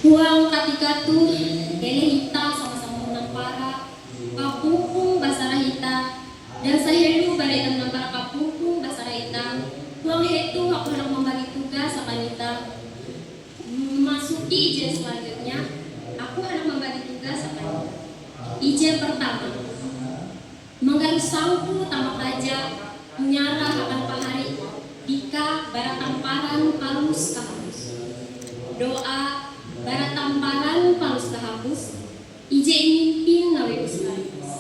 Huang katika tu hita sama-sama menampara kapungkung basara hita dan sahelu balik menampara kapungkung basara hita. Huang itu aku hendak membagi tugas akan hita. Masuki ije selanjutnya aku hendak membagi tugas akan hita. Ije pertama menggarus sangku tamak raja menyarah akan pahari dika barat tamparan palus kahapus. Doa barat tamparan palus kahapus. Ije mimpin nawe sekaligus.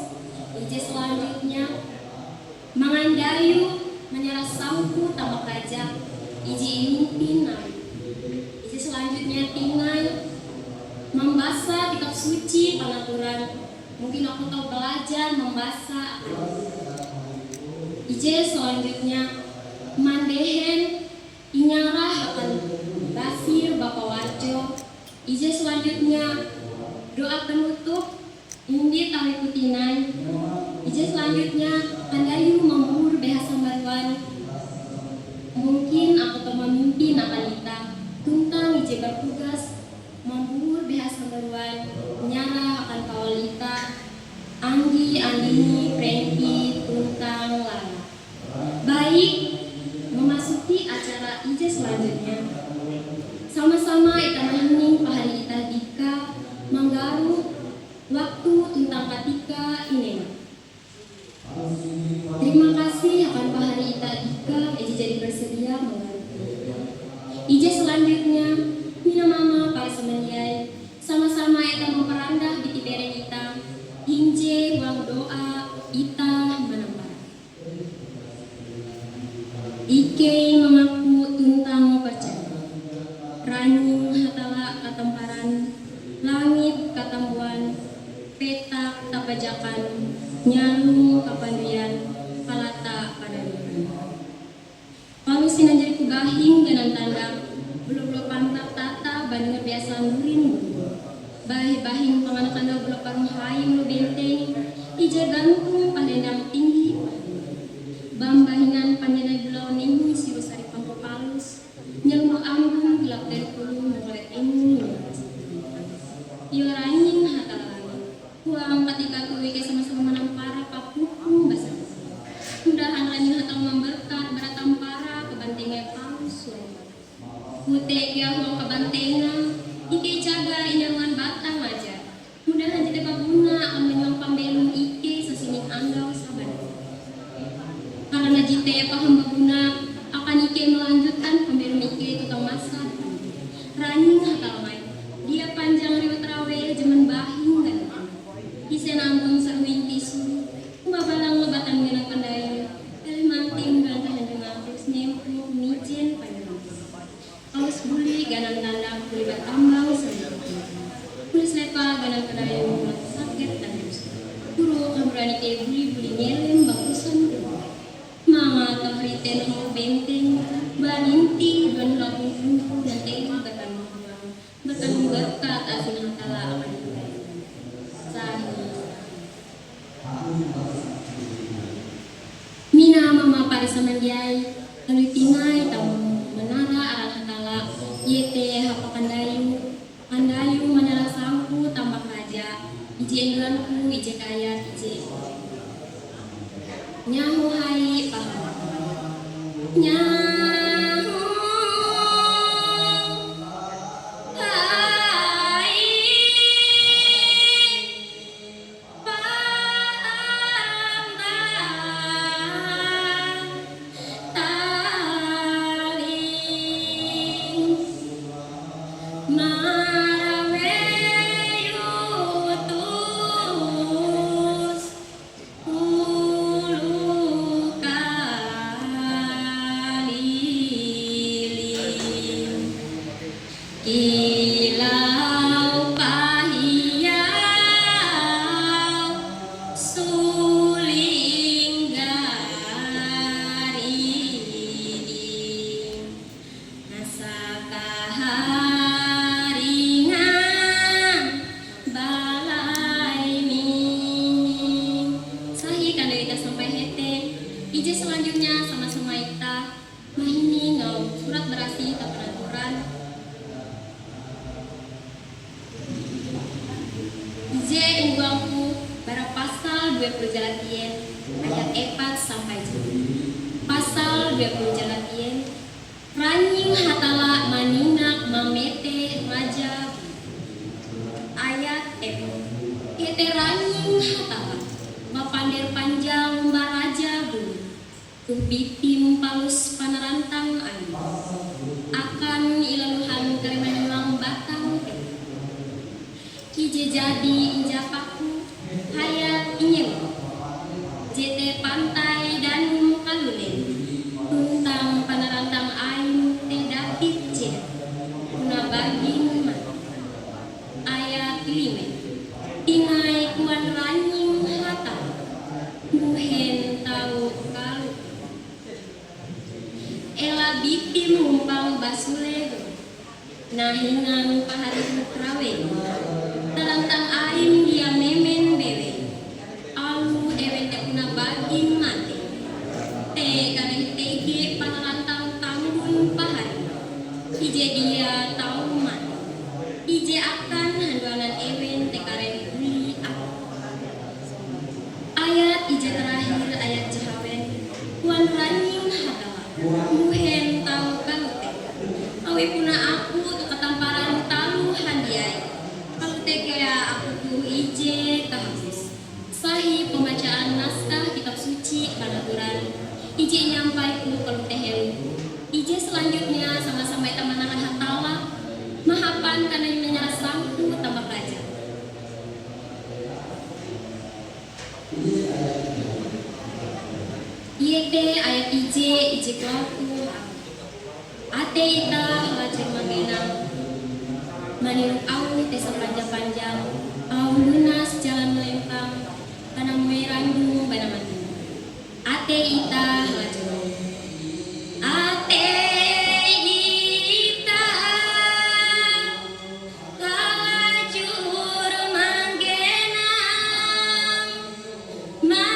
Ije selanjutnya mangandayu menyarah sangku tamak raja. Ije mimpin nawe. Ije selanjutnya tinggal membaca kitab suci pengaturan. Mungkin aku tahu belajar membaca. Ije selanjutnya mandehen inyarah akan basir Bapak Warjo. Ije selanjutnya doa penutup indi tawi putinai. Ije selanjutnya pandayu membur bahasa baruan. Mungkin aku tahu memimpin akan kita tentang ije bertugas membur bahasa baruan nyarah akan kawalita Anggi, Andini, Prenti, Tuntang, Lala. Baik, memasuki acara ije selanjutnya. Sama-sama kita mehening pahari kita dika menggaru waktu tentang katika ini. Terima kasih akan pahari kita dika ije jadi bersedia menggaru. Ije selanjutnya mina mama para semenjai sama-sama kita memperandah di tibere kita. Inje uang doa ita menampar. Ike mengaku tuntang percaya. Ranyu hatala katamparan, langit katambuan, petak tapajakan, nyalu kapanduyan, palata padaduran. Palusin anjari kubahing dengan tanda belum pantak tata banding biasa nurin. Bahing panganak anda belum parung hayung lu benteng, ija gantung pandendang tinggi. Bambahingan pandenai belau ning siru sari pangko palus, nyelmu ambung gelap dari puluh mengolet ing. Iyo ranjing hatalani, huang ketika kuwi ke sama-sama menampara papuku basah. Mudahan ranjing hatal memberkat beratampara kebantingnya palus. Pute kia huang kebantenga, ike jaga indangan batang aja. Mudahan jadi baguna akan menyuang pambelum ike sesining andau saban. Karena jite paham baguna akan ike melanjutkan pembelum ike tutang masa. Ranjing hatalmai, dia panjang riwet rawe jaman bahing dan isen ambung seruing tisu. Babalang lebatan genang pendayu, eleh manting dan tahan dengan terus nyempu mijen panjang. Paus buli ganang tandang kulibat tambang sendiri. Kulis lepa ganang kedayu mulut sakit dan terus. Guru kamburani ke buli nyelem bagusan. Mama tahriten ho benteng baninti dan lagu buku dan tema batan mahal. Batan berkat asin hatala akan sahih. Mina mama parisamandiai lalu tingai tamu menara aral hatala yete hapa kandayu menara sangku tambak raja ije engganku ije kaya ije nyahu hai paham nyahu Ije selanjutnya sama-sama kita mahini ngau surat berasi tak peraturan 20 Jalatien ayat 4 sampai 7. Pasal 20 Jalatien ranjing hatala maninak mamete raja ayat 4. Hete ranjing hatala mapandir panjang baraja bulu tuh bipim palus panarantang ayu akan ilaluhan karemanang batang kije jadi injapaku hayat inyeng jete pantai dan kalunen tuntang panarantang ayu tedapit jen kuna bagin ayat 5. Tingai kuan ranjing hata muhen tahu kalu ela bipim mumpang basule nahingan pahari trawe tarantang ain dia memen bewe alu ewente kuna bagin mati te kare tege panarantang tambun pahari ije dia tahu mati ije akan handuanan ewen te kare buli aku ayat ije terakhir ayat jahawen kuan ranjing hatawa muhen tahu kalute awi puna aku tu ketamparan talu handiai kalute kaya aku tu ije kahapus sahi pembacaan naskah kitab suci panaturan ije nyampai ku kalute heru ije selanjutnya sama-sama tamanangan hatala mahapan kana nyanya sangku tambah raja iete ayat ije kelaku ate ita lajeng mengenang maniruk au te sepanjang-panjang au lunas jalan melempang kana merandu bana mati ate ita lajeng ate ita kalajur manggenang maniruk au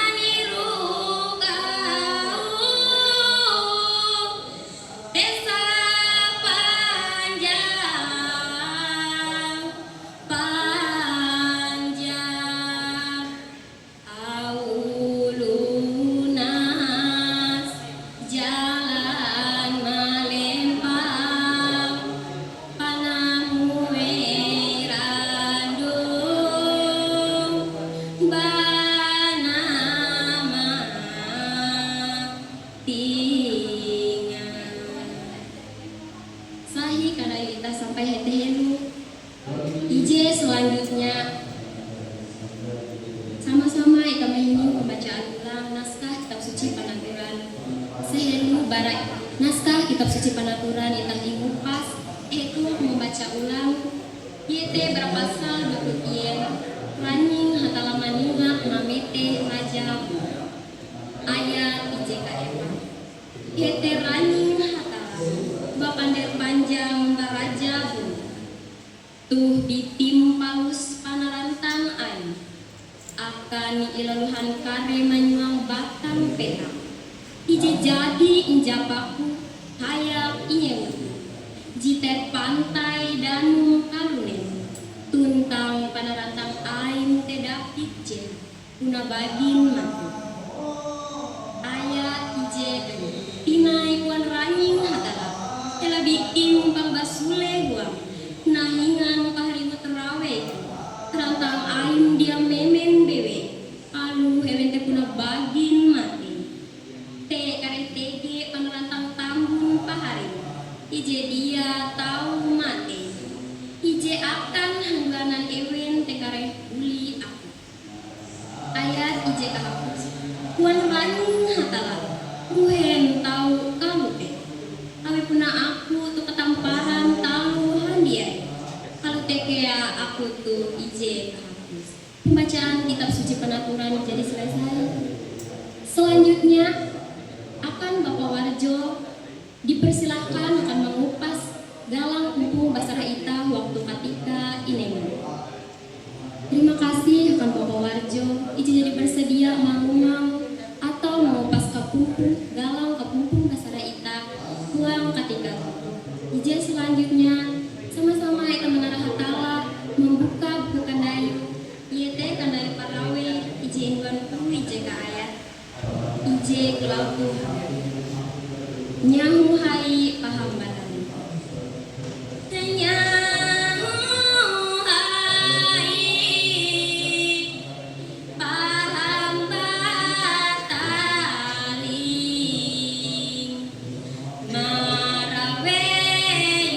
desa panjang au lunas jalan melempang panamu merandung bana tinggal sahi kana kita sampai hetehelu ije selanjutnya sama-sama kita menyanyi pembacaan ulang naskah kitab suci panaturan sehelu barai naskah kitab suci panaturan itah dimupas itu membaca ulang yete berpasal 20 yen ranjing hatala maningak mamete raja ayat ije ka epa yete ranjing hatala bapandir panjang baraja bulu tuh bipim palus panarantang ayu akan ilaluhan kare manyuang batang perak ije jadi injapaku hayap inyeng jitet pantai dan kalunen tuntang panarantang ain tedapit jen kuna bagin mati ayat ije tinai kuan ranjing hatala ela bikin pang basule guam nahingan pahari terawe terantang ain dia memen bewe alu ewente kuna bagin mati te kare tege panarantang tambun pahari ije dia tahu mati ije akan hangganan ewen te kare uli aku ayat ije kahapus kuan ranjing hatala muhen tahu kamu te awi puna aku tu ketamparan tahu handiai kalau tekea aku tu ije kahapus pembacaan kitab suci penaturan jadi selesai selanjutnya akan Bapak Warjo dipersilahkan akan mengupas galang kumpul basara ita waktu ketika ini. Terima kasih akan Bapak Warjo ije jadi bersedia mau atau mengupas kapumpung galang kapumpung basara ita uang ketika ije selanjutnya sama-sama kita menarah hatala membuka buku kandayu yete kandayu parawe ije induan aku nyahu hai paham badan nyahu hai paham bataling marawe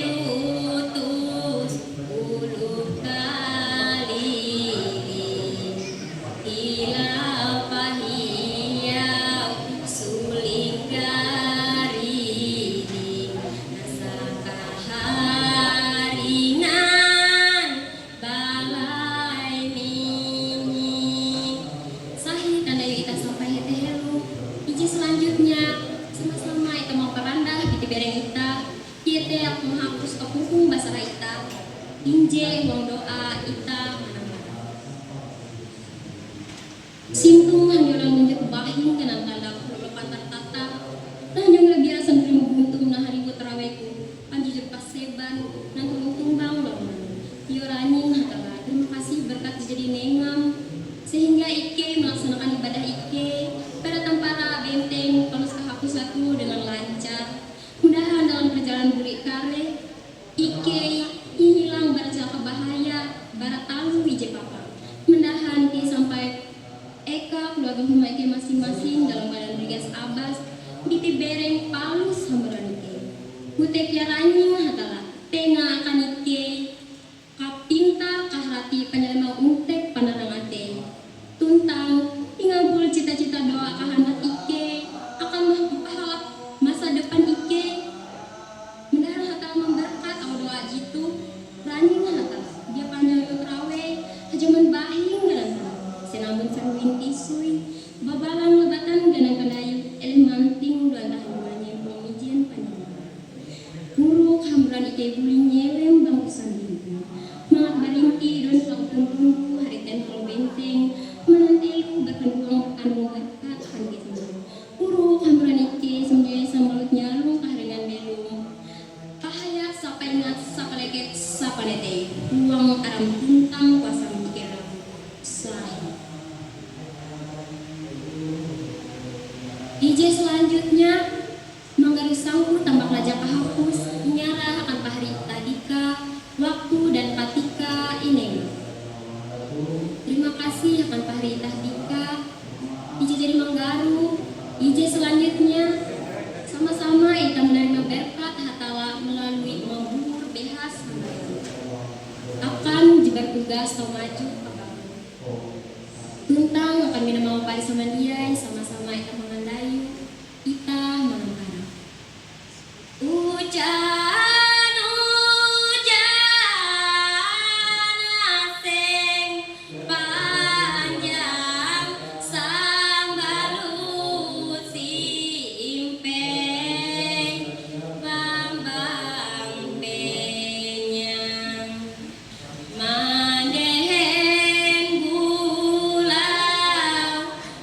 yutus puluh kali ilau pahiyau suling garini nasaka haringan balai mini sahih tanda kita sampai hetehelu iji selanjutnya sama-sama kita mau perandah kita bereng kita kita aku menghapus kepungkung basara kita inje uang doa kita mana-mana sintung hanyolang menjadi bahin kenang tanda lepan tata nah yang lebih biasa menerima buntung nah hari buat teraweku panji jepas seban nah tulung tumbang loh yoraning hatala terima kasih berkat jadi nengam sehingga Ike melaksanakan ibadah Ike pada tempara benteng palus kahapus satu dengan lancar mudahan dalam perjalanan burik kare Ike hilang bercelaka bahaya barat talu ije papa mendahan ke sampai Eka keluarga rumah Ike masing-masing dalam badan Brigas Abbas di bereng palus hambaran Ike hutek yaranying hatala tengah akan Ike kapintar kahrati penyelema untek pandarang ate tuntang ingabul cita-cita doa kahandat Ike akan mahpahap masa depan Ike mendahan hatala memberkat au doa jitu raning hatala dia panjang trawe hajaman bahing dan senambun ferwin tisui babalang lebatan ganang kandayu elemanting doan tahanuannya belum izin panjang buruk hamburan Ike buling nyelem bangku sandingku mangat barinti don lautun tunggu hari tenhol benteng menantilu berkenduang kandung berkat hanggit buruk hamburan Ike semjaya samalut nyalung kaharingan belum pahaya sapa ingat sapa leket sapa nete uang aram tuntang kuasa mikir sahih DJ selanjutnya manggaru sangku tambah lajak kahapus nyara akan pahari tadika waktu dan patika ini terima kasih akan pahari tadika DJ jadi manggaru DJ selanjutnya sama-sama kita menerima berkat hatala melalui membur behas akan jebar tugas atau maju tuntang akan minum mau pari sama dia sama-sama kita mengandayu kita menangkara hujan asing panjang sambalut simpeng bambang penyang mandehen gulau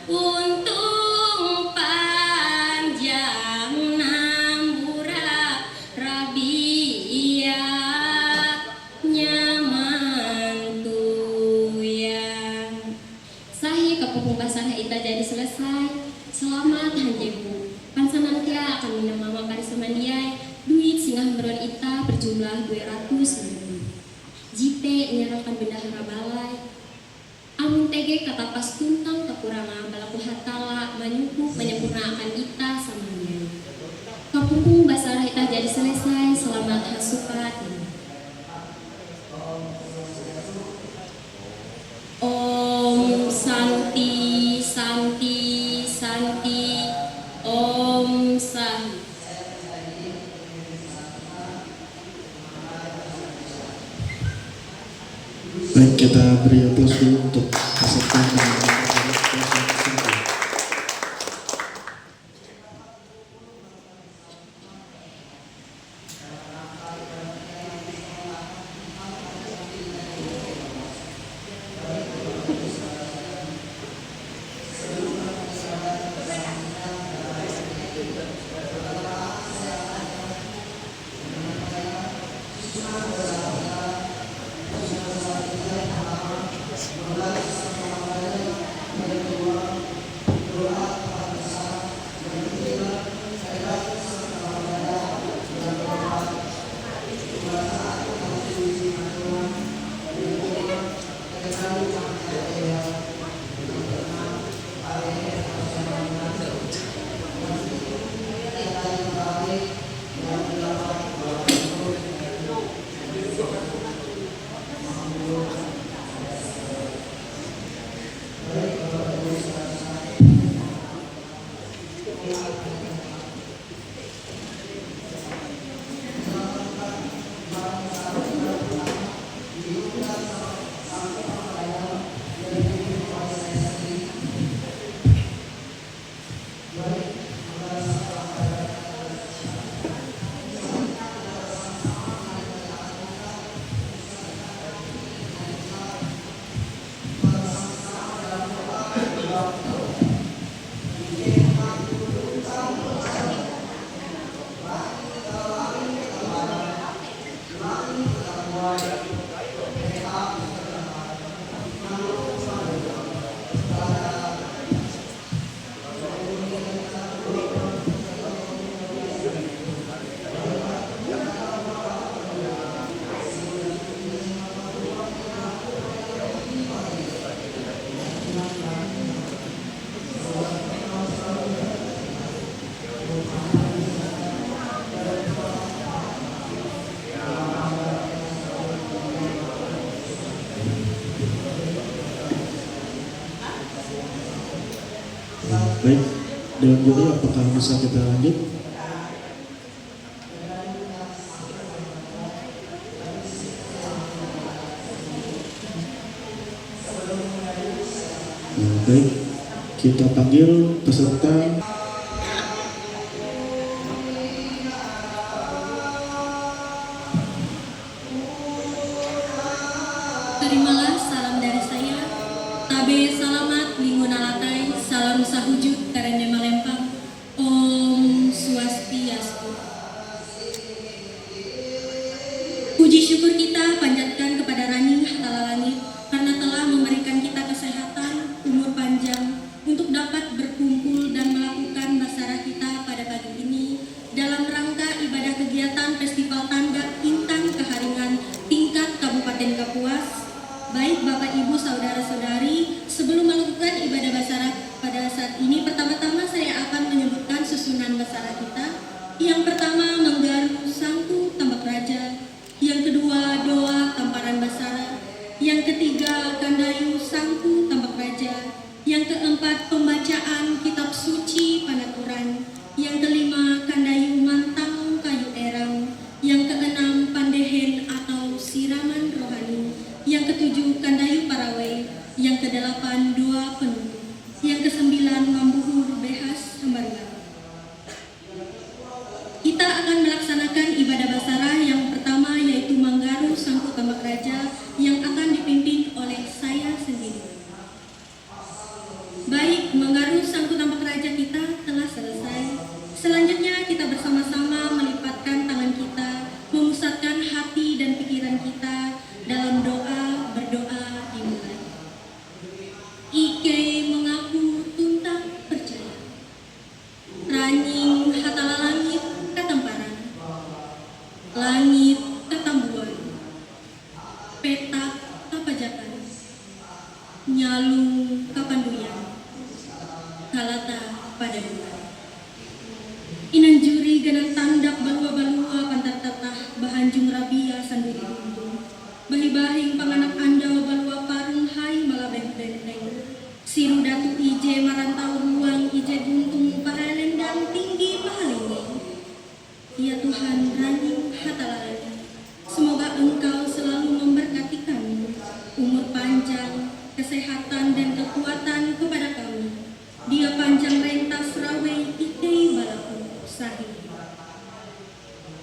untung panjang namburak rabia nyaman tuyang sahih kepupung basana ita jadi selesai selamat hanjebu pansanan kia akan minum mama karisamandiai duit singgah meron ita berjumlah 200.000 jite nyerahkan bendahara balai amun tege kata pas tuntang kekurangan balaku hatala menyempurnakan ita sama dia kapupung basarah ita jadi selesai selamat hasupat Om Santi Santi Santi Om Santi. Baik, kita beri aplaus dulu untuk peserta yang Baik, Dewan Juri apakah bisa kita lanjut? Baik, kita panggil peserta. Terimalah salam dari saya. Tabe salamat lingunalatai, salam sahujud karende malempang. Om Swastiastu. Puji syukur kita panjatkan kepada Raning Hatala Langit karena telah memberikan kita kesehatan, umur panjang untuk dapat berkumpul dan melakukan basarah kita pada pagi ini dalam rangka ibadah kegiatan Festival Tanda Intan Keharingan tingkat Kabupaten Kapuas. Baik Bapak Ibu Saudara-saudari, sebelum melakukan ibadah basarah pada saat ini, pertama-tama saya akan menyebutkan susunan basarah kita. Yang pertama, menggaru sangku tambak raja. Yang kedua, doa tamparan basarah. Yang ketiga, kandayu sangku tambak raja. Yang keempat, pembacaan kitab suci panaturan. Yang kelima, kandayu mantang kayu erang. Yang keenam, pandehen atau siraman rohani. Yang ketujuh, kandayu parawai. Yang kedelapan, doa penutup. Yang kesembilan, mambuhur behas hambarga. Kita akan melaksanakan ibadah basarah yang pertama, yaitu manggaru sangku tambak raja yang akan dipimpin oleh saya sendiri. Baik, manggaru sangku tambak raja kita telah selesai. Selanjutnya kita bersama-sama melipatkan tangan kita, memusatkan hati dan pikiran kita dalam doa, berdoa dimulai. Ike mengaku tuntang percaya. Raning hatala langit katamparan. Langit ketambuan. Petak kapajakan. Nyalung kapanduyan. Kalata pada bulan. Inanjuri ganang tandak balua-balua pantar tatah bahanjung rabia sanduri untung. Bahibahing panganak andau balua parung hai malabeng benteng. Siru datu ije marantau ruang ije buntung pahalendang tinggi pahalingi. Ya Tuhan Raning hatala langit, semoga Engkau selalu memberkati kami, umur panjang, kesehatan dan kekuatan kepada kami. Dia panjang rentas rawe ikei balaku sahih.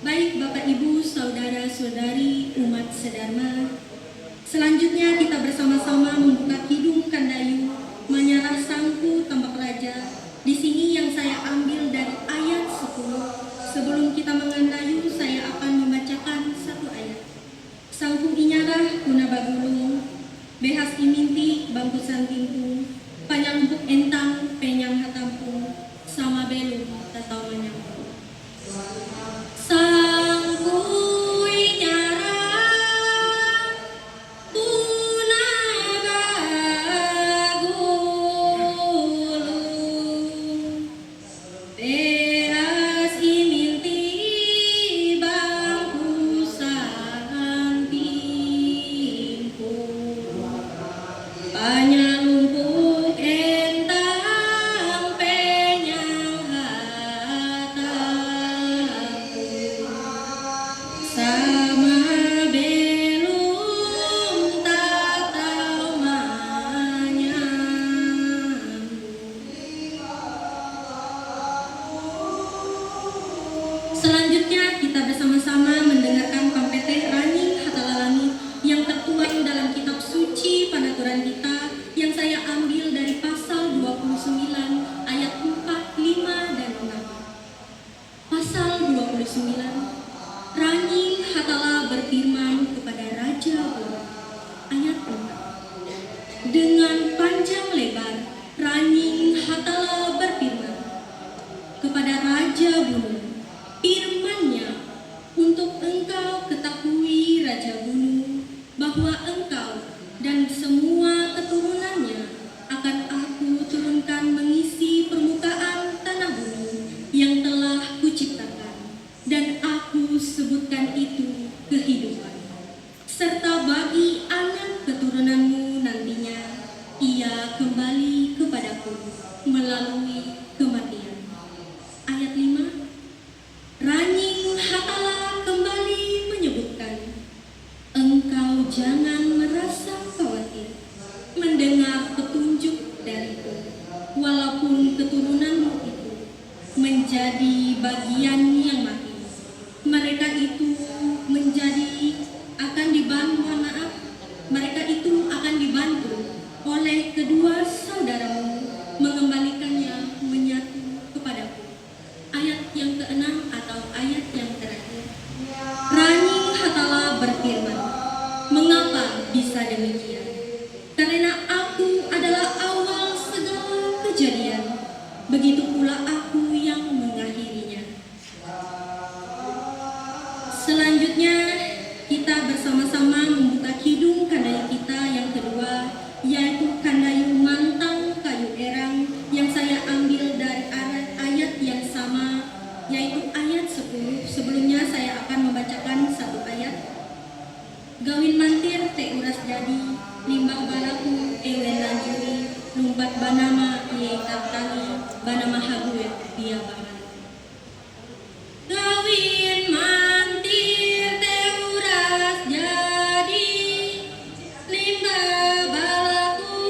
Baik Bapak Ibu Saudara-saudari umat sedharma, selanjutnya kita bersama-sama membuka kidung kandayu Manyarah Sangku Tambak Raja. Di sini yang saya ambil dari ayat 10. Sebelum kita mengandayu, saya akan membacakan satu ayat. Sangku inyarah kuna bagulung, behas iminti bangku santingku, panyalumpuk entang penyang hatampung, sama belu tatau manyangku. Sangku inyarah kuna bagulung, behas iminti bangku santingku, panyalumpuk entang penyang hataku, sama belum tatau manyang. Selanjutnya kita bersama-sama mendengarkan pampete Raning Hatala Langit yang tertuang dalam kitab suci panaturan kita yang saya ambil dari pasal 29 ayat 4, 5, dan 6. Pasal 29, Raning Hatala berfirman kepada Raja Bulu. Ayat 4. Dengan panjang lebar Raning Hatala berfirman kepada Raja Bulu, firman-Nya, untuk engkau ketahui Raja Bulu, bahwa engkau dan semua keturunannya akan aku turunkan mengisi permukaan tanah bumi yang telah kuciptakan, dan aku sebutkan itu kehidupan. Serta bagi anak keturunanmu nantinya, ia kembali kepadaku. melalui kematian. Ayat 5, Ranying Hatala kembali menyebutkan, engkau jangan merasa khawatir mendengar petunjuk dariku, walaupun keturunanmu itu menjadi bagian yang mati. Mereka itu mereka itu akan dibantu oleh kedua saudaramu mengembalikannya menyatu kepadaku. Ayat yang ke-6 atau ayat yang terakhir. Ranying Hatala berfirman, mengapa bisa demikian? Karena aku adalah awal segala kejadian, begitu pula aku yang mengakhirinya. Selanjutnya kita bersama-sama membuka kidung kandayu kita yang kedua, yaitu kandayu mantang kayu erang yang saya ambil dari ayat yang sama, yaitu ayat 10. Sebelumnya saya akan membacakan satu ayat. Gawin mantir te uras jadi, limbah balaku ewen lanjuri, lumpat banama ye kaptani, banama hague dia bahan. Gawin mantir te uras jadi, limbah balaku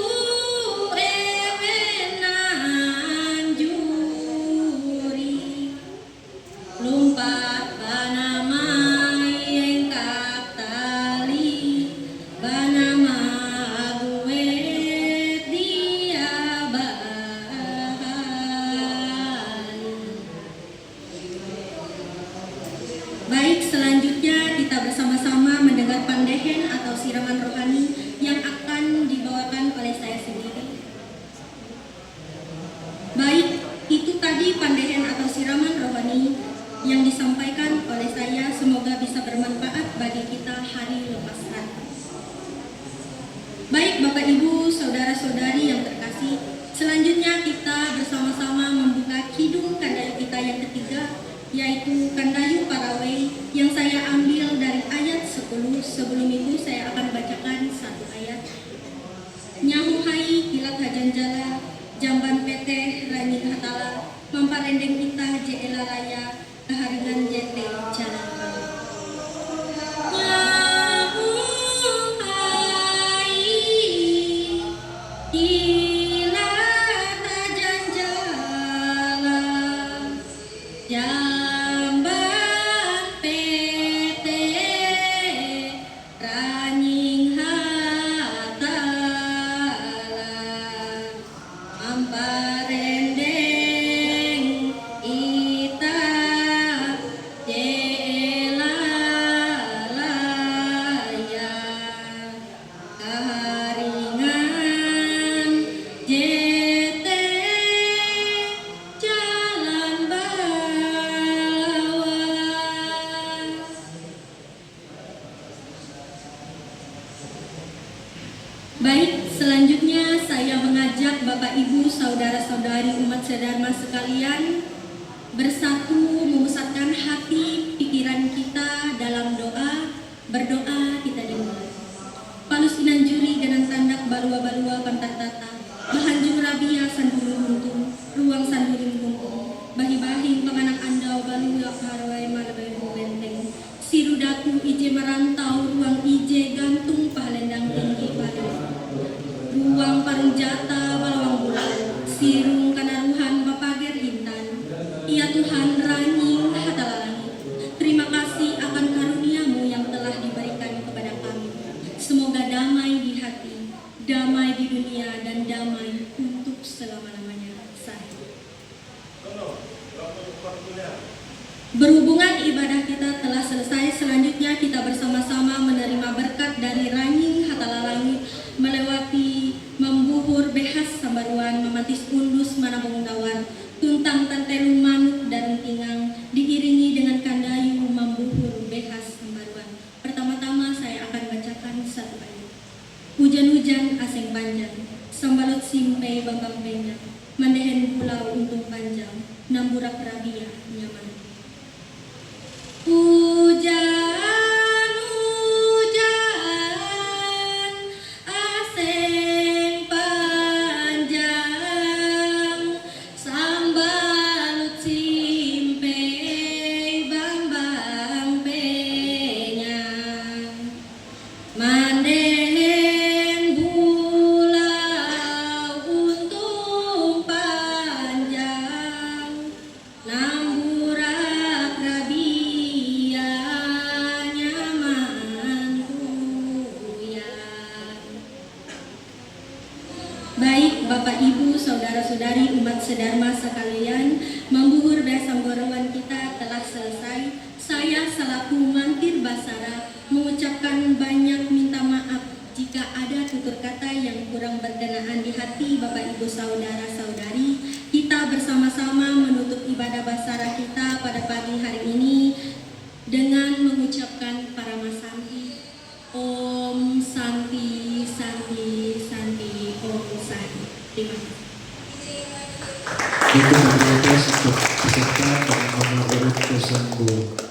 ewen lanjuri, lumpat banama ye kaptali, banama hague dia bahan. Baik, selanjutnya kita bersama-sama mendengar pandehen atau siraman rohani yang akan dibawakan oleh saya sendiri. Baik, itu tadi pandehen atau siraman rohani yang disampaikan oleh saya, semoga bisa bermanfaat bagi kita hari lepas hari. Baik Bapak Ibu, saudara-saudari yang terkasih, selanjutnya kita bersama-sama membuka kidung kandayu kita yang ketiga, yaitu kandayu Parawei yang saya ambil dari ayat 10. Sebelum itu saya akan bacakan satu ayat. Nyahu hai kilat hajanjala, jamban PT Ranying Hatala, mamparendeng kita jeela raya, keharingan jete jalan kami. Nyahu hai kilat hajanjala, jamban PT Ranying Hatala, amparendeng ita jela laya, kaharingan jete jalan bawah. Baik, selanjutnya saya mengajak Bapak Ibu, saudara-saudari umat sedharma sekalian bersatu memusatkan hati pikiran kita dalam doa. Berdoa kita dimulai. Palus inanjuri dengan tandak balua-balua pantatata, bahanjung rabia sandulung huntung, ruang sanduling humpung, bahi-bahing penganak andau balua harawai malabai benteng, sirudaku ije merantau, ruang ije gantung pahalendang tinggi paling, ruang parung jata balawang bulan, sirung kanaruhan bapager intan, ya Tuhan Ranying Hatala langit, terima kasih akan karuniamu yang telah diberikan kepada kami. Semoga damai di hati, damai di dunia, dan damai untuk selama-lamanya. Sahih. Berhubungan ibadah kita telah selesai, selanjutnya kita bersama-sama menerima berkat dari Ranying Hatala langit melewati membuhur behas sambaruan, mematis undus manabung dawar, tuntang tantelu manuk dan tingang, diiringi dengan kandayu membuhur behas sambaruan. Pertama-tama saya akan bacakan satu ayat. Hujan-hujan asing panjang, sambalut simpe bambang penyak, mandehen pulau untung panjang, namburak rabia nyaman. Hujan-hujan asing panjang, sedharma sekalian, membuhur bersama golongan kita telah selesai. Saya selaku Mantir Basara mengucapkan banyak minta maaf jika ada tutur kata yang kurang berkenaan di hati Bapak Ibu Saudara-saudari. Kita bersama-sama menutup ibadah Basara kita pada pagi hari ini dengan mengucapkan Paramasanti. Om Santi, Santi, Santi, Om Santi. Terima kasih. Untuk prioritas untuk peserta dengan nomor urut 02.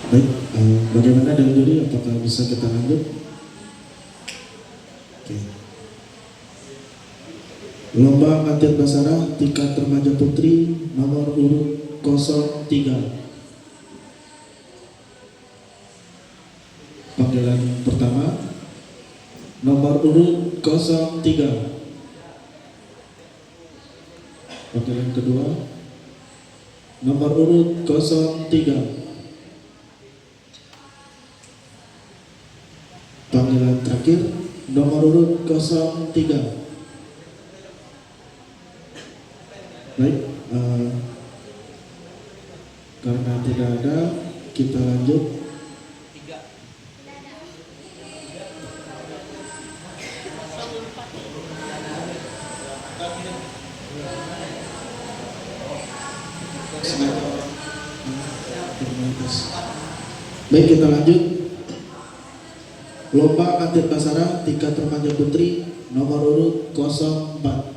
Baik, bagaimana dengan juri? Apakah bisa kita lanjut? Oke. Lomba Mantir Basara tingkat remaja putri nomor urut 03. Panggilan pertama nomor urut 03. Panggilan kedua nomor urut 03. Panggilan terakhir nomor urut 03. Baik, karena tidak ada, kita lanjut. Baik, kita lanjut. Lomba Mantir Basara tingkat remaja putri nomor urut 04.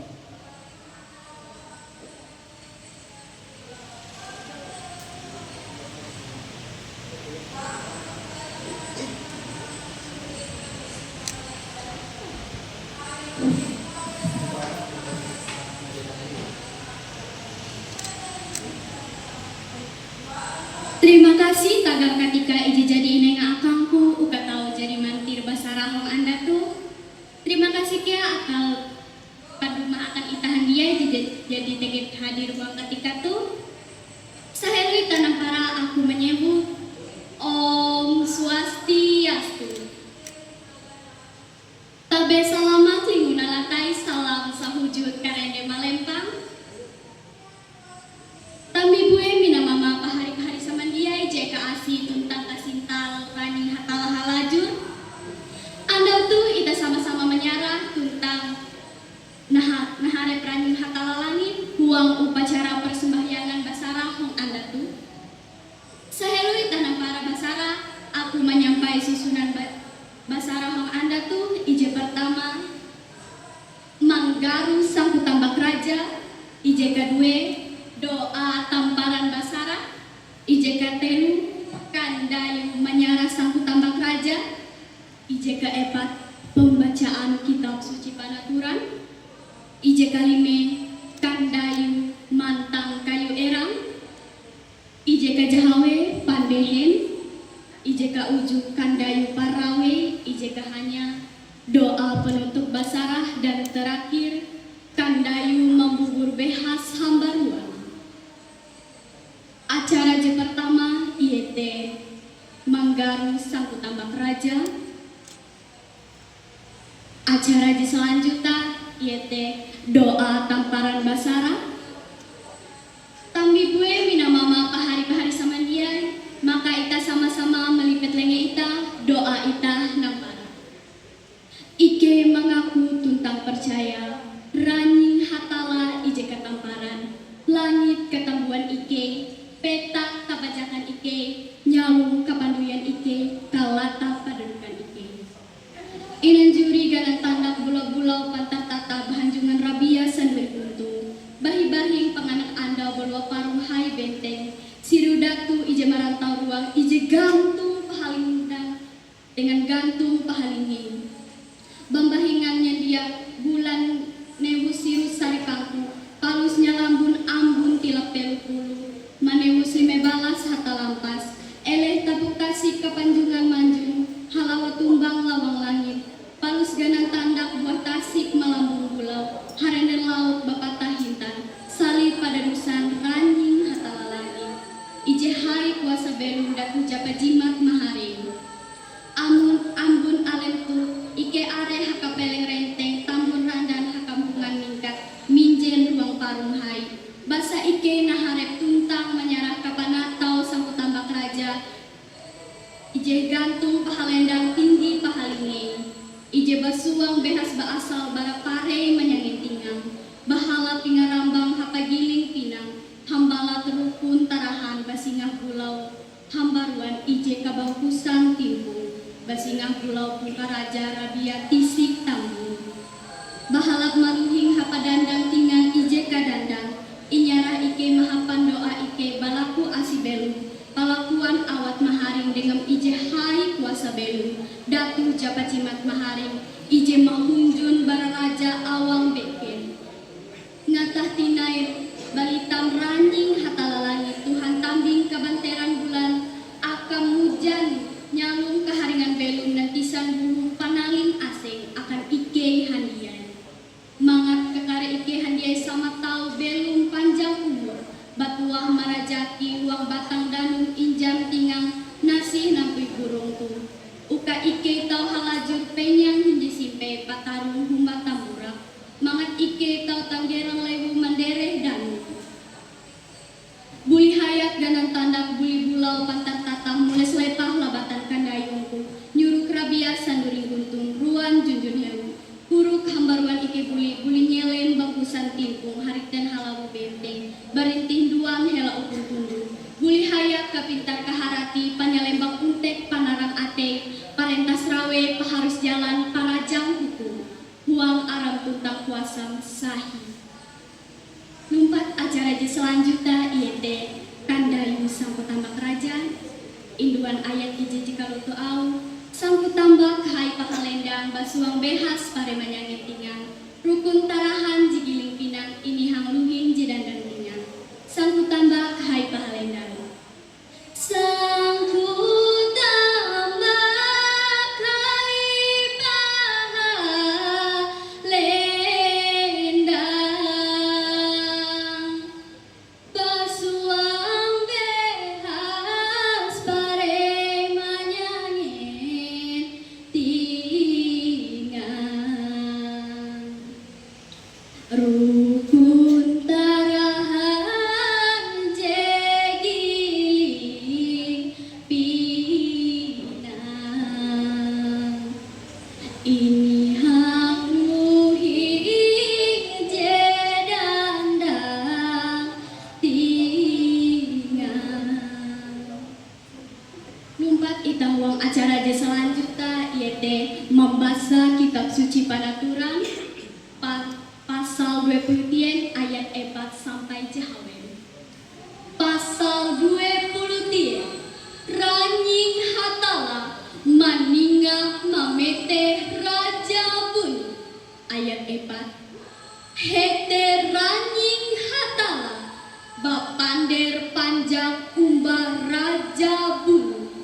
Terima kasih tagar ketika iji jadi ineng akangku uka tahu jadi Mantir Basara hong anda tuh. Terima kasih kia akal paduma akan itahan dia jadi teget hadir uang ketika tuh. Sahelui tanam para aku menyebut Om Swastiastu. Tabe salamat linguna latai salam sahujud karende malempang. Tambi bue mina mama pahari-pahari samandiai jeka asi tuntang kasintal rani hatala halajur. Anda tuh ita sama-sama menyarah tuntang naharep rani hatala langit huang upacara persembahyangan Basara hong anda tuh. Sahelui tanah para Basara aku menyampai susunan Basara hong anda tuh. Ije pertama Manggaru Sangku Tambak Raja. Ije kedua doa tamparan Basara. Ije ketelu Kandayu menyarah Sangku Tambak Raja. Ije keempat pembacaan kitab suci panaturan. Ije kelima Kandayu mantang kayu erang. Ije kejahawe pandehen. Ije kaujuk Kandayu parawe. Ije hanya doa penutup Basara dan terakhir Kandayu membubur behas hambaruan. Acara je pertama iete Manggaru Sangku Tambak Raja. Acara je selanjutnya iete doa tamparan Basara. Tambi bue mina mama pahari-pahari samandiai, maka ita sama-sama melipet lenge ketambuan Ike, petak kabajakan Ike, nyalung kapanduyan Ike, kalata padudukan Ike. Inan juri ganan tandak bulau-bulau pantar tata bahanjungan rabia sanwe untung, bahi-bahing panganak anda bolwa parung hai benteng, sirudatu ije marantau ruang ije gantung pahaling muda dengan gantung pahaling hing. Bambahingannya dia bulan newu siru sari pangku, palusnya lambun ambun tilap telu puluh, manewus lime balas hata lampas, eleh tabuk tasik kapanjungan manjung, halawa tumbang lawang langit, palus ganang tandak buah tasik melambung pulau, harenden laut bapatah hintan, salib pada dusan ranjing hata lalangi, ije hari kuasa belum datu japa jimat maharing. Amun ambun alemtu, ike are hakapeleng renteng, tambun randan hakampungan ningkat, minjen ruang parung hai. Basa ike naharep tuntang menyarah kapanatau sangku tambak raja. Ije gantung pahalendang tinggi pahalinge. Ije basuang behas baasal bara pare menyangin tingang. Bahala pingarambang hapagiling pinang. Hambala terukun tarahan basingah pulau. Hambaruan ije kabangkusan timpung. Basingah pulau Pungkaraja rabia tisik tambung. Bahalap maluhing hapadandang tingang ije kadandang. Inyarah ike mahapan doa ike balaku asibelu. Palakuan awat maharing dengan ije hai kuasa belu. Datu japacimat maharing. Ije mahunjun bara raja awang beken. Ngatah tinair balitam ranjing hatalalangit. Tuhan tambing kabanteran bulan. Akam hujan nyalung keharingan belum nantisan bulu panalin asing akan ike handian. Mangat kekare ike handiai sama tau belum panjang umur. Batuah marajaki uang batang danung injam tingang nasi nampui burung tu. Uka ike tau halajur penyang hindi simpe patarung humba tamurak. Mangat ike tau tanggerang lewu mandereh danung. Buli hayat ganan tandak buli bulau pantar tatah mules lepah labatan kandayungku. Nyuruk rabia sanduring guntung ruan junjun heru. Huruk hambaruan ike buli nyelen bangkusan timpung harik dan halawu benteng. Barintih duang hela ukun tundu. Buli hayat kapintar kaharati panyalembang untek panarang ate. Parentas rawe paharus jalan parajang hukum. Huang aram tuntang kuasam sahih. Lumpat acara je selanjutnya iete kandayung sangku tambak kerajaan induan ayat ije jika lutu au sangku tambak hai pahalendang basuang behas pare manyangin tingang rukun tarahan jigiling pinang ini hang luhing jidan dan tingang sangku tambak hai pahalendang sangku rukun tarahan jegiling pinang ini hang luhing jedandang tingang. Lumpat itang wang acara je selanjutnya iete membaca kitab suci panaturan pasal 20 ayat 4 sampai jahawen. Pasal 20 ranjing hatala maninga mamete raja bun ayat 4 hete ranjing hatala bapander panjang umbar raja bun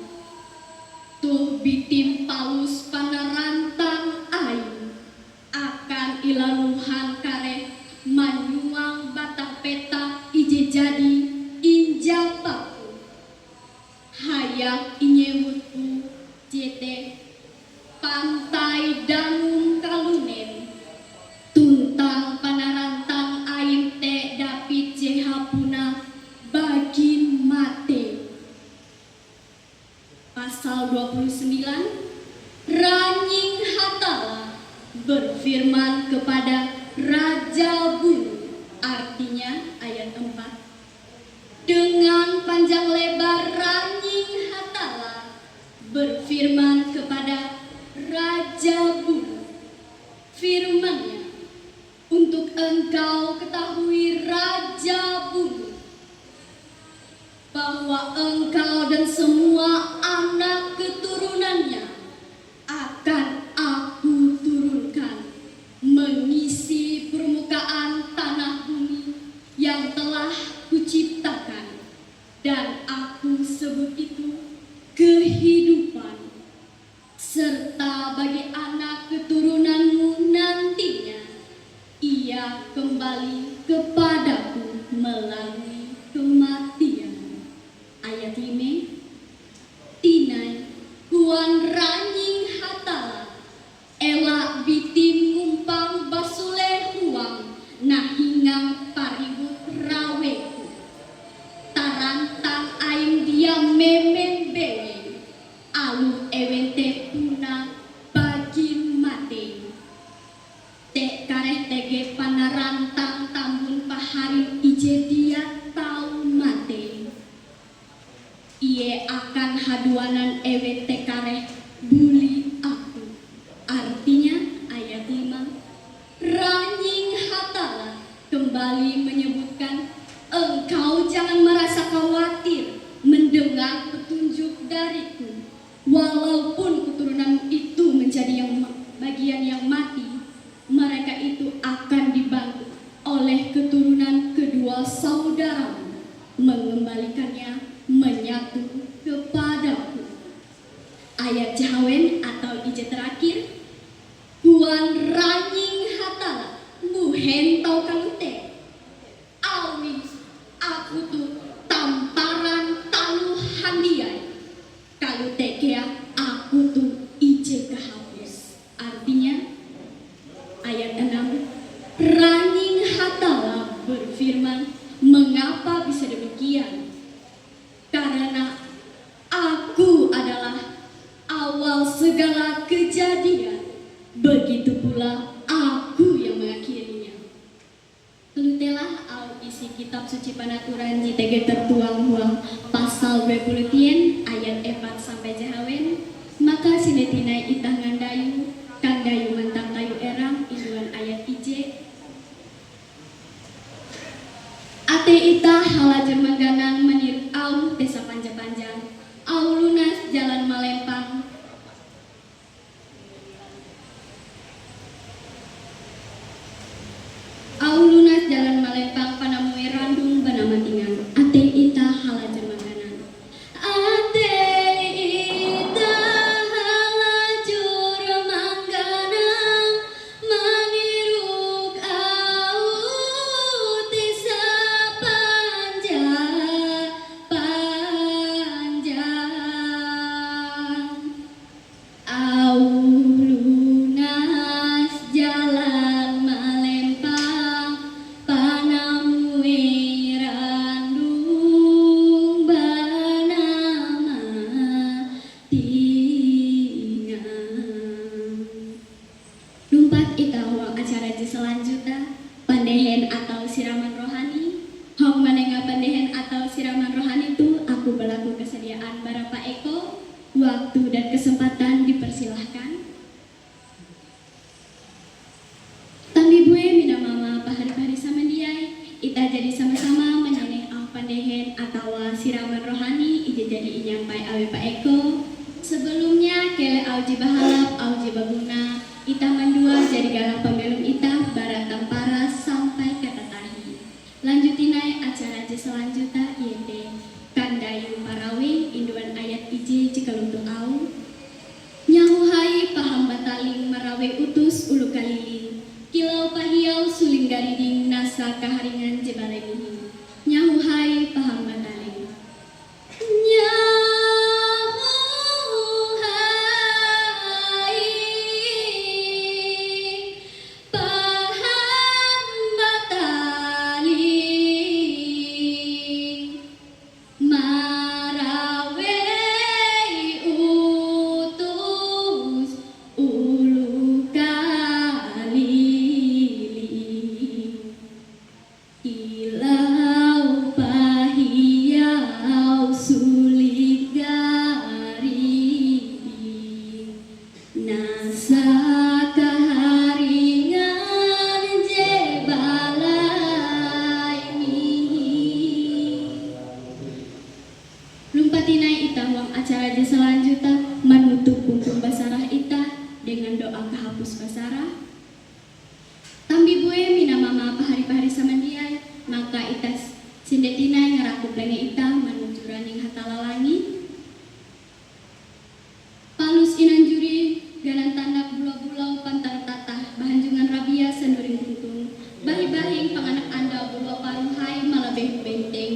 tuh bitim palus panarantang ayu akan ilaluhan kare manyuang batang peta ije jadi injapaku hayak inyewutku jete pantai danung kalunen tuntang panarantang aim te dapit jehapuna bagin mate. Pasal 29 ranjing hatala berfirman kepada Raja Bun, artinya ayat 4, panjang lebar ranjing hatala berfirman kepada Raja Bumi. Firman-Nya, untuk engkau ketahui Raja Bumi, bahwa engkau dan semua anak keturunannya akan aku turunkan mengisi permukaan tanah bumi yang telah kuciptakan, dan aku sebut itu kehidupan, serta bagi anak keturunanmu nantinya ia kembali kepadaku melalui kematian. Ayat 5, tinai kuan ranjing hatala elak bitim ngumpang basule huang nahingang paribut raweku tarantang aing dia memen bewe alu ewente puna bagin mate tek kareh tege panarantang tambun paharin ije dia tau mate. Ie akan haduanan ewete kareh buli aku. Artinya ayat 5, ranjing hatala kembali menyebutkan engkau jangan merasa khawatir mendengar petunjuk dariku. Walaupun keturunanmu itu menjadi bagian yang mati, mereka itu akan dibantu oleh keturunan kedua saudaramu mengembalikannya menyatu kepadaku. Ayat Jawen atau ije terakhir, huan ranjing hatala muhen tau kalute awi aku tuh tamparan talu handiai kalute kea aku tuh ije kehapus. Artinya ayat 6, ranjing hatala berfirman, mengapa bisa demikian? Karena aku adalah awal segala kejadian, begitu pula aku yang mengakhirinya. Kelutelah au isi kitab suci panaturan JTG tertuang huang pasal 20 ayat 4 sampai jahawen, maka sinetinai itah ngandayu kang dayu mantang tayu erang induan ayat ije ate itah halajer mangganang meniruk au desa panjang-panjang au lunas jalan malempang panamue randung banamatingan ate itah halajer mangganang ate itah halajur mangganang meniruk au desa panjang au lunas jalan malempang panamue randung banamatingan. Lumpat itawa acara di selanjutnya pandehen atau siraman rohani. Hong manenga pandehen atau siraman rohani itu aku berlaku kesediaan bara Pak Eko. Waktu dan kesempatan dipersilahkan. Tambi bue mina mama pahari-pahari samandiai. Ita jadi sama-sama meneneh au pandehen atau siraman rohani ije jadi inyampai awe Pak Eko. Sebelumnya kele auji bahalap auji baguna ita mandua jadi galang pembelum ita barat tampara sampai kata tahi. Lanjutinai acara je selanjutnya yaitu kandayu parawe induan ayat ije cikaluntung au nyahuhai paham bataling marawe utus ulu kalilin kilau pahiau suling gariding nasa kaharingan jebalemihi nyahuhai paham bataling nyahuhai paham bataling ngeraku plenge ita menuju raning hatala langit. Palus inanjuri ganan tandak bulau-bulau pantar tatah bahanjungan rabia sanduring kuntung. Bahi-bahing panganak anda bulau paruhai malabeh benteng.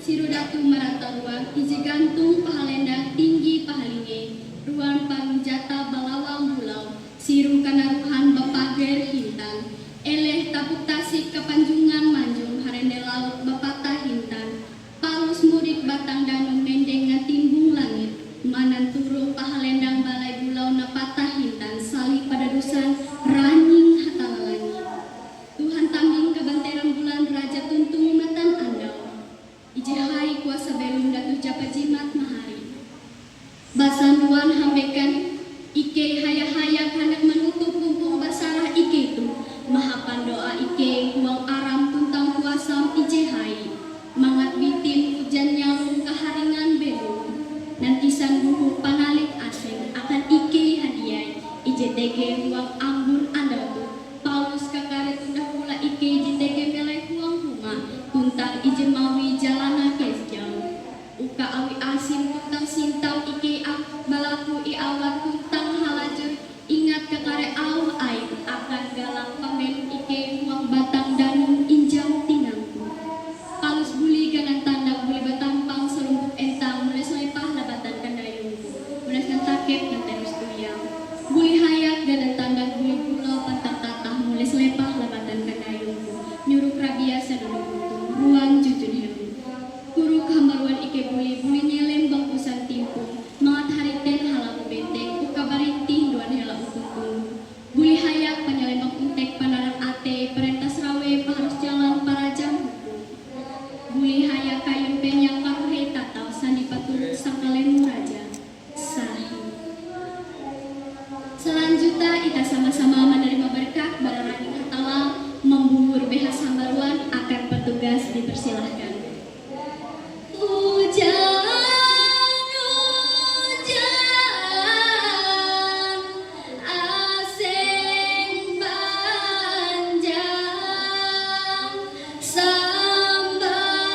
Sirudatu marata ruang iji gantung pahalendang tinggi pahalinge. Ruang panjata balawang bulau. Siru kanaruhan bapager hintan. Eleh tapuk tasik kepanjungan manjung harende laut bapata hintan. Palus mudik batang danung mendeng ngatimbung langit. Manan turung pahalendang balai bulau napata hintan. Salih pada dusan raning hatala langit. Tuhan tambing kebanteran bulan raja tuntung matan andau. Ijehai kuasa belum datu japa jimat mahari. Basan ruan hambekan ike haya-haya kanak menutup kumpung basarah ike tu. Mahapan doa ike huang aram tuntang kuasam ijehai. Mangat bitin hujan nyamung kaharingan belum. Nantisan buhu panalik asing akan ike hadiah. Ijetege huang ambun andau tu. Paulus kakare tundah pula ike ijetege meleh huang hunga. Tuntang ijemawi jalana kesjau. Uka awi asim tuntang sintau ike balaku iawat tuntang halajur. Ingat kakare au air akan galang pamelu ike huang batang danung injau tingangku. Palus buli ganan tandak buli batampang serumpuk entang mulai soepah labatan kandayungku. Mulai sentakep dan terus tuyang. Buli hayak ganan tandak buli pulau pantang tatah mulai soepah labatan kandayungku. Nyuruk rabia sadulungku ruang jujun heru. Kuruk hamaruan ike buli nyelem bangkusan timpung. Mangat hariten halaku benteng uka barintih duan hela ukungku. Buli hayak penyelembang untek panaran ate perentas rawe paharus jalan para jam hukum. Buli hayak kayun penyang paruhe tatau sandi paturut sangkalemu raja. Sahih. Selanjutnya kita sama-sama menerima berkah bararaning hatala membuhur behas hambaruan akan petugas dipersilahkan. Hujan asing panjang sambalut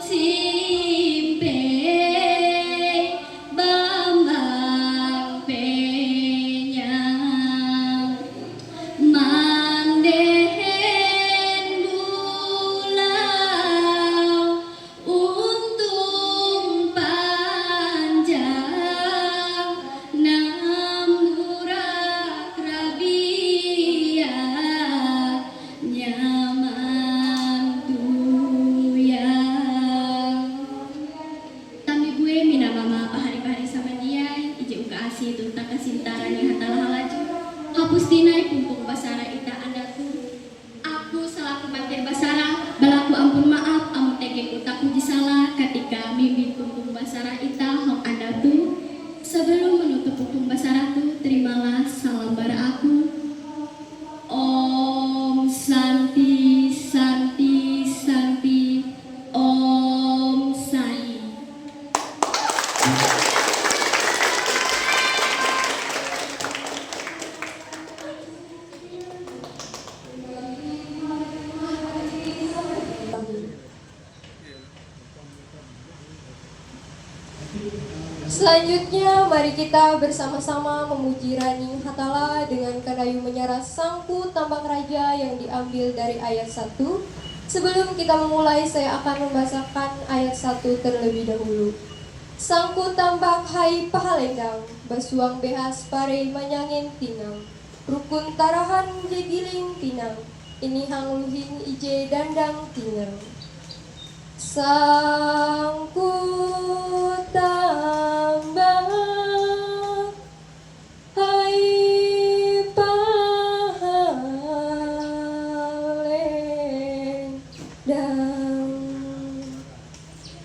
simpe bambang penyang mandehen bulau untung panjang namurak rabia nyaman tuyang. Tami gue mina mama pahari-pahari sama dia ije uka asih tuntang kasintaran yang hatala halaju. Hapus tinai pumpung basara ita andaku. Aku selaku bantir basara balaku ampun maaf amun tege utaku disalah ketika mimpi pumpung basara ita hong andatu. Sebelum menutup pumpung basara tu terimalah salam bara aku. Om Santi Santi Santi Om Sai. Selanjutnya, mari kita bersama-sama memuji Raning Hatala dengan kadayu menyara Sangku Tambak Raja yang diambil dari ayat 1. Sebelum kita memulai, saya akan membacakan ayat 1 terlebih dahulu. Sangku tambak hai pahalendang, basuang behas pare manyangin tinang. Rukun tarahan jegiling tinang, ini hangluhin ije dandang tinang. Sangku tambak hai pahalendang,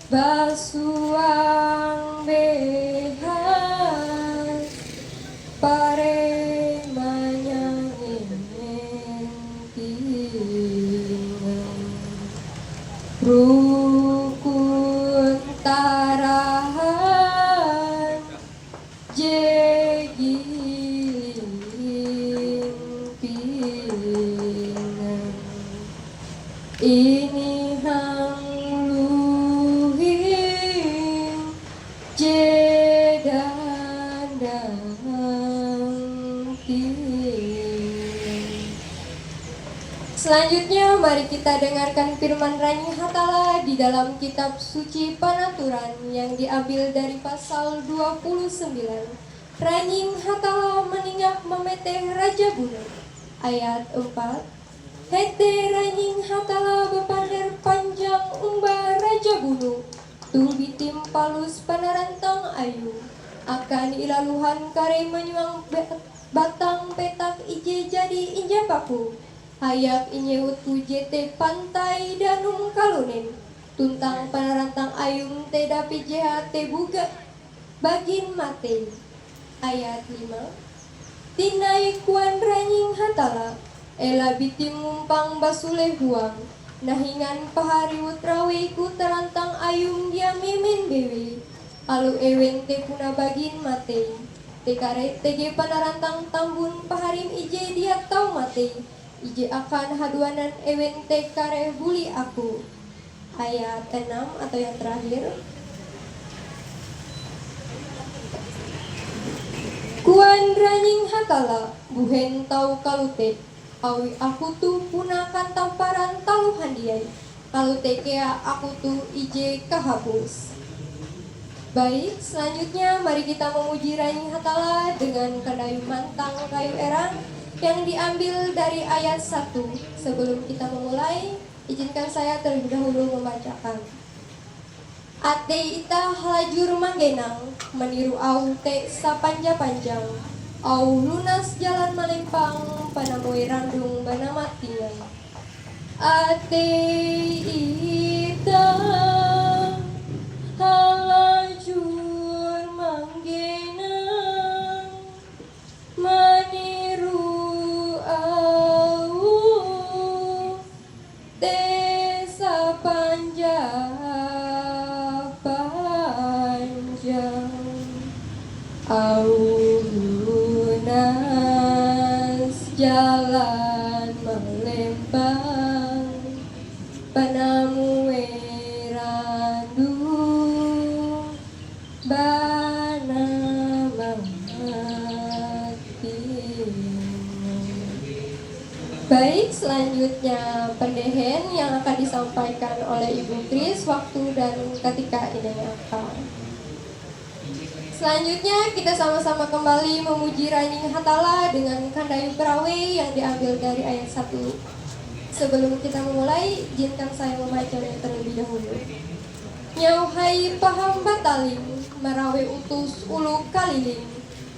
basuang behas pare manyangin tinang. Rukun tarahan jegiling pinang, ini Selanjutnya mari kita dengarkan firman Rani Hatala di dalam kitab suci Panaturan yang diambil dari pasal 29. Rani Hatala meningak memeteh Raja Gunung. Ayat 4. Hete Rani Hatala bepander panjang umba Raja Gunung. Tu bitim palus panarantang ayu. Akan ilaluhan kare menyuang batang petak ije jadi inja paku. Hayap inyeut ku jete pantai danum kalunen. Tuntang panarantang ayung te dapi jeha te buga bagin mate. Ayat 5. Tinai kuan ranying hatala. Ela bitim ngumpang basule huang. Nahingan pahariwut rawe ku terantang ayung dia mimin bewe. Alu ewen te puna bagin mate. Tekare tege panarantang tambun paharim ije dia tau mate. Ije akan haduanan ewen tekare buli aku. Ayat 6 atau yang terakhir. Kuan raning hatala buhen tau kalute. Awi aku tu punakan tamparan talu handiai. Kalute kea aku tu ije kahapus. Baik, selanjutnya mari kita memuji raning hatala dengan kadayu mantang kayu erang yang diambil dari ayat 1. Sebelum kita memulai, izinkan saya terlebih dahulu membacakan. Ate ita halajur manggenang, meniru au te sapanja-panjang. Au lunas jalan melempang, panamoy randung bana matian. Ate ita halajur manggenang, meniru desa panjang au lunas jalan melempang panamu randu bana mati. Baik, selanjutnya pendehen yang akan disampaikan oleh Ibu Kris waktu dan ketika ini apa. Selanjutnya kita sama-sama kembali memuji raning hatala dengan kandayu perawe yang diambil dari ayat 1. Sebelum kita memulai, izinkan saya membacanya terlebih dahulu. Nyauhai paham bataling, marawe utus ulu kaliling.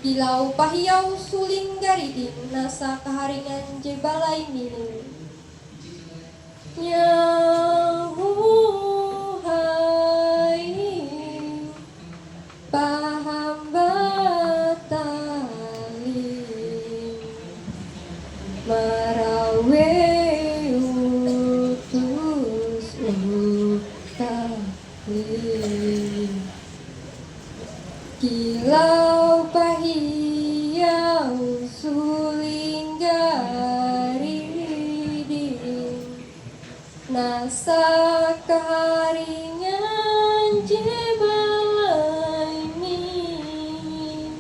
Dilau pahiyau suling gariding, nasa kaharingan jebalai miling. Nyauhai paham bataling, marawe utus ulu kaliling. Kilau pahiyau suling gariding, nasa kaharingan jebalai min.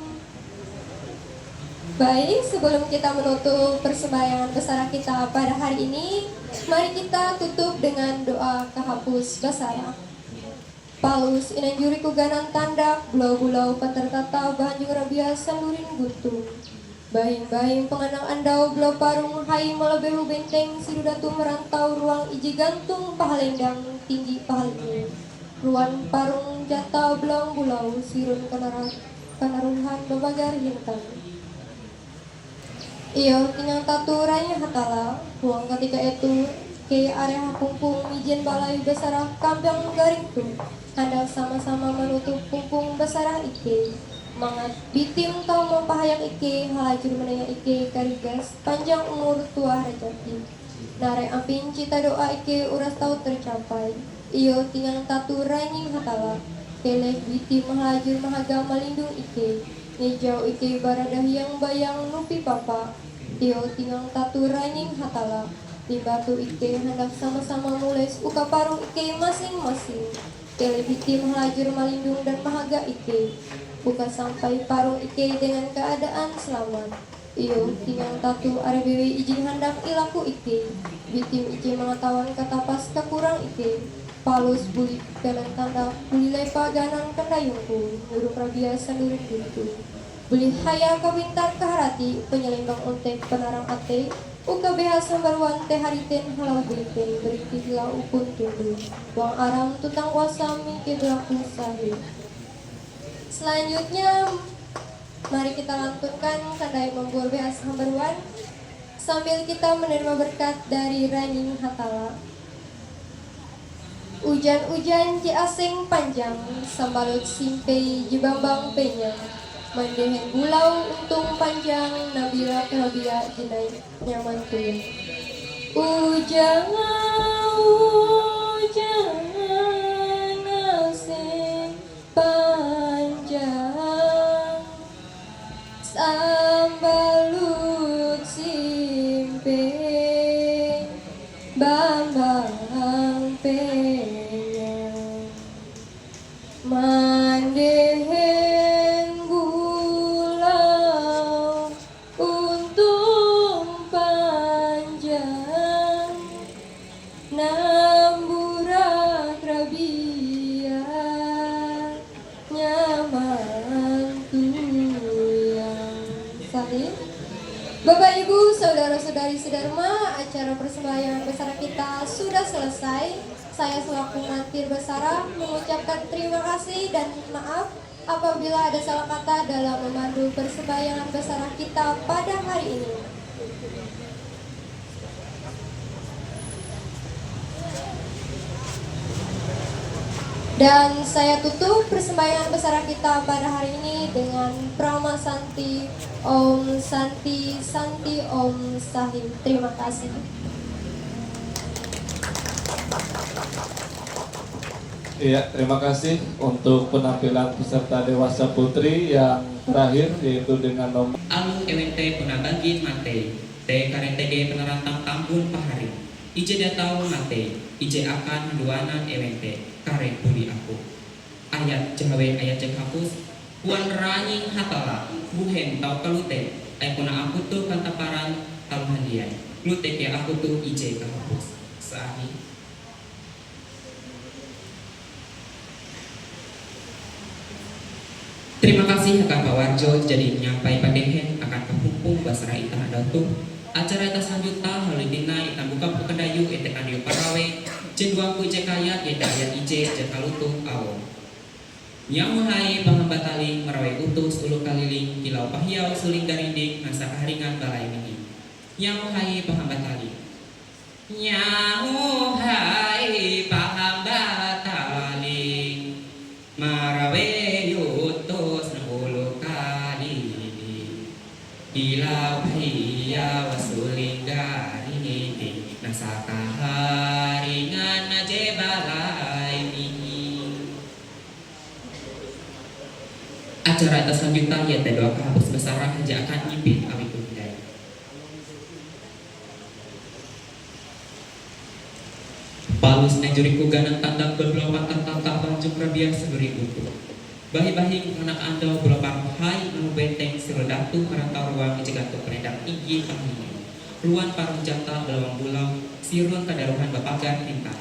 Baik, sebelum kita menutup persembayangan besar kita pada hari ini, mari kita tutup dengan doa kahapus basara. Palus inanjuri kuganan tandak, bulau-bulau patertata bahanjung rabia sandurin guntung. Bahing-bahing penganang andau belau parung hai melebehu benteng sirudatu merantau ruang iji gantung pahalendang tinggi pahalingin. Ruan parung jata belang bulau sirun kanaruhan babagar hintang. Iyo tinggal taturanya hatala, ruang ketika itu ke area pungpung ijen balai besar kambang garing tu. Anda sama-sama menutup pungpung besar ike. Mangat bitim tau mempahayang ike, halajur menaya ike karigas, panjang umur tua rejaki. Nare ampin cita doa ike uras tau tercapai. Iyo tinggal tatu ranying hatala. Keleh bitim halajur mahaga melindung ike. Ngejau ike baradah yang bayang nupi papa. Iyo tinggal tatu ranying hatala. Di batu ike hendak sama-sama mules uka parung ike masing-masing. Keleh bitim halajur melindung dan mahaga ike. Buka sampai parung ike dengan keadaan selamat. Iyo, tinggal tatu arebewe izin hendak ilaku ike. Bitim ije mengetahuan kata pas kekurang ike. Palus buli pelan tanda buli lepa ganan kendayungku. Nyuruh rabia sandurin diriku. Beli haya kawintar keharati penyelimbang ontek penarang ate. Uka beha sambarwan teh hariten halau binte beriti hilau upun tundu. Wang aram tutang wasami ke berlaku sahih. Selanjutnya mari kita lantunkan kandai membuat beas hambaruan sambil kita menerima berkat dari Ranying Hatala. Ujan-ujan ci asing panjang sambalut simpe jibambang penyang mandehen bulau untung panjang nabila kerabia jinai nyaman tuh. Ujan asing panjang sambalut simpe bambang penyang mandehen bulau untung panjang namburak rabia nyaman tuyang. Salih. Bapak Ibu, saudara-saudari sedharma, acara persembahyaan besar kita sudah selesai. Saya selaku mantir besara mengucapkan terima kasih dan maaf apabila ada salah kata dalam memandu persembahyaan besar kita pada hari ini. Dan saya tutup persembahyaan besar kita pada hari ini dengan Prama Santi Om Santi Santi Om Sahim. Terima kasih. Iya, terima kasih untuk penampilan peserta dewasa putri yang terakhir yaitu dengan nomor Alu ewente punabagi mate, te karentege penerantang tambun pahari. Ije datau mate, ije akan duanan ewente, kare budi aku. Ayat jahawe ayat jeng hapus, puan Ranying Hatala, buhen tau kalute, ay puna aku tuh kantaparan talhandian. Lute ke aku tuh ije kahapus. Sahi. Terima kasih Kak Pak Warjo jadi nyampai padehen akan kepumpung basara itah datu. Acara ita selanjutnya halitina ita buka pekedayu ete kandiu parawe cenduangku ije kayat yete ayat ije jekalutuh awo. Nyamuhai pangambatali merawe utus ulu kaliling kilau pahiau suling darinding nasa kaharingan balai mini. Nyamuhai pangambatali. Nyamuhai pangambatali marawe utus ulu kaliling kilau pahiau suling darinding nasa kaharingan naje balai mini. Acara atas selanjutnya yaitu doa kahapus besar haja akan nyipin awi kundai. Palus nejuriku ganang tandang berbelawan tentang banjuk rabia seberi buku. Bahi-bahi anak anda belopan hai nanu benteng sirodatu merantau ruang ijegantuk penedang igi pangini. Ruan parung jata belawang bulau sirun kadaruhan bapagan entah.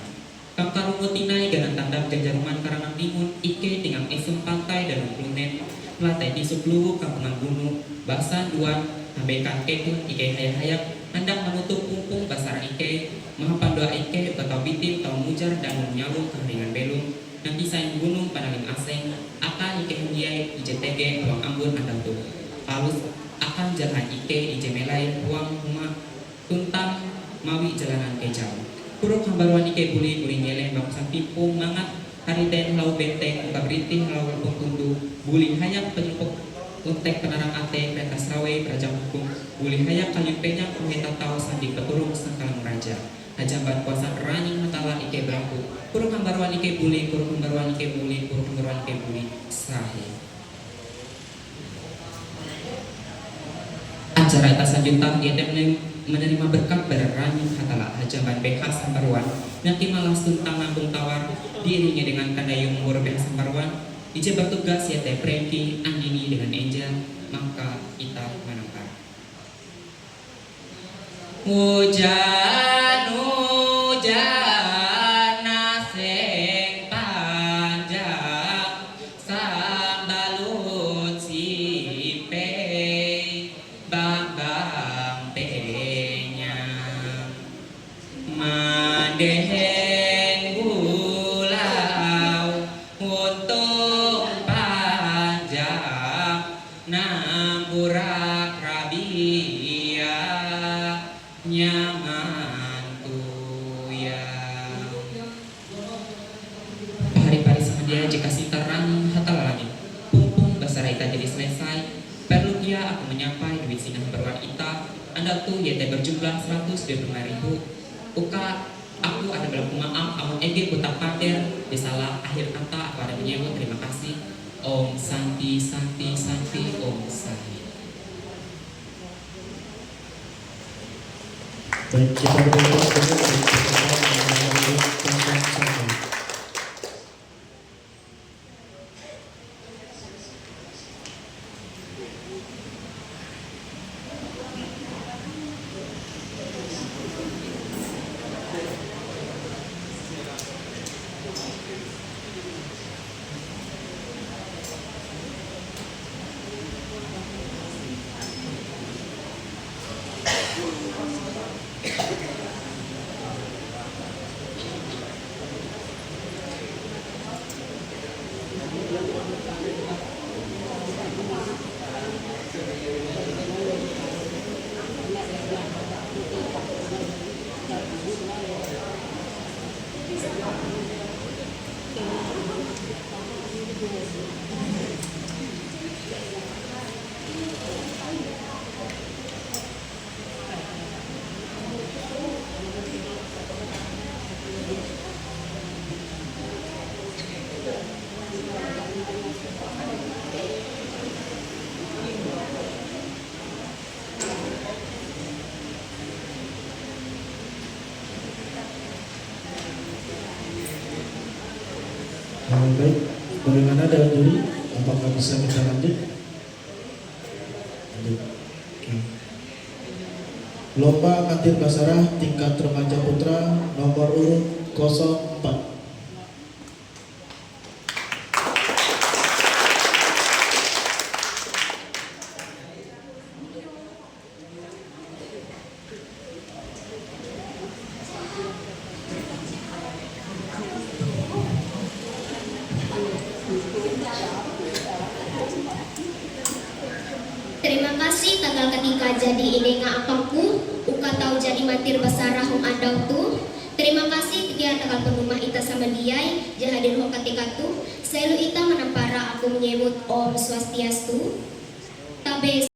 Kam karumutinai ganang tandang jajaruman karangan timun ike tingang esum pantai dan klunet. Latai di subluhu kampungan gunung basan duan hambekan kekun ike hayak hendak menutup pumpung basar ike mahapan doa ike betau bitim tau mujar dan menyalung keheringan belum nanti saing gunung panaling aseng akan ike hundiai ije tege ruang ambun andang tuh halus akan jalan ike ije melai ruang rumah tuntang mawi jalanan kejau kuruk hambaruan ike buli nyeleng bangsa pipung mangat hariten lau benteng kabriti lau lepung tundu buli hayak penyempuk untek penarang ate kereta srawe kerajaan hukum buli hayak kayu penyang pengheta tau sandi peturung sangkalang raja hajamban kuasa Ranying Hatala ike berangku kurung hambaruan ike buli kurung hambaruan ike buli kurung hambaruan ike buli sahi. Acara atas selanjutnya dia menerima berkat pada Ranying Hatala hajamban BH Sambarwan nanti malah tuntang ngambung tawar diiringi dengan kandayung mur BH Sambarwan ije bertugas yaitu Prengki Andini dengan Angel maka kita menangkap. Hujan sing panjang sambalut sipe bambang penyang mandeheng gulau untung panjang namburak rabia nyaman tuyang pahari-pahari sama dia jika sinterang hatal langit pumpung basara ita jadi selesai perlu dia aku menyampai duit sinah berwarna ita anda tuh ya berjumlah 125.000 uka aku ada berlaku maaf amun ege putak pater di salah akhir kata aku ada menyebut terima kasih Om Santi Santi Santi Om Santi. Baik, kita berdoa dulu untuk nomor 01. Baik, bagaimana dengan juri? Apakah bisa kita lanjut? Lanjut. Oke. Lomba Kantin Basarah tingkat remaja putra nomor urut 04. Terima kasih tanggal ketika jadi ini ngapangku uka tahu jadi matir basarah hong andau tu. Terima kasih tiga tanggal penumah ita sama diai jahadir ho ketika tu selalu ita menampara aku menyebut Om Swastiastu tabe